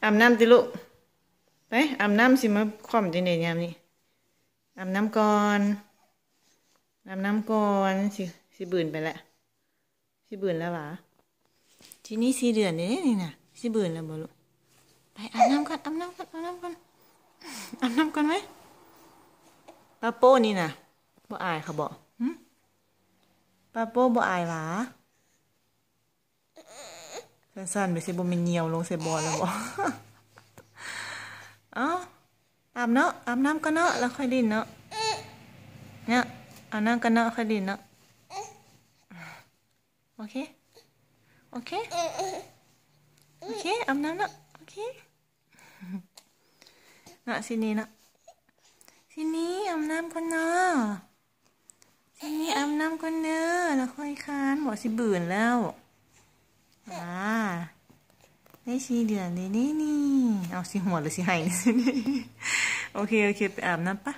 อาบน้ำติลูกไปอาบน้ำสิมาคว่ำจังได๋ยามนี้อาบน้ำก่อนอาบน้ำก่อนสิบื่นไปแล้วสิบื่นแล้วหรอทีนี้4 เดือนนี่น่ะสิบื่นแล้วบ่ลูกไปอาบน้ำก่อนอาบน้ำก่อนอาบน้ำก่อนอาบน้ำก่อนไหมป้าโป้นี่น่ะบ่อายเขาบ่ป้าโป้บ่อายหรอสั้นๆไปสิบ่แม่นเหี่ยวลงใส่บ่อแล้วบ่เอ้าอาบเนาะอาบน้ำกันเนาะแล้วค่อยดินเนาะเนี่ยอาบน้ำกันเนาะค่อยดินเนาะโอเคโอเคโอเคอาบน้ำเนาะโอเคเนาะสินี่เนาะสินี่อาบน้ำกันเนาะสินี่อาบน้ำกันเด้อแล้วค่อยคานบอกสิบื่นแล้วได้4 เดือนเลยนี่เอาสิหัวหรือสิไหายโอเคไปอาบน้ำปะ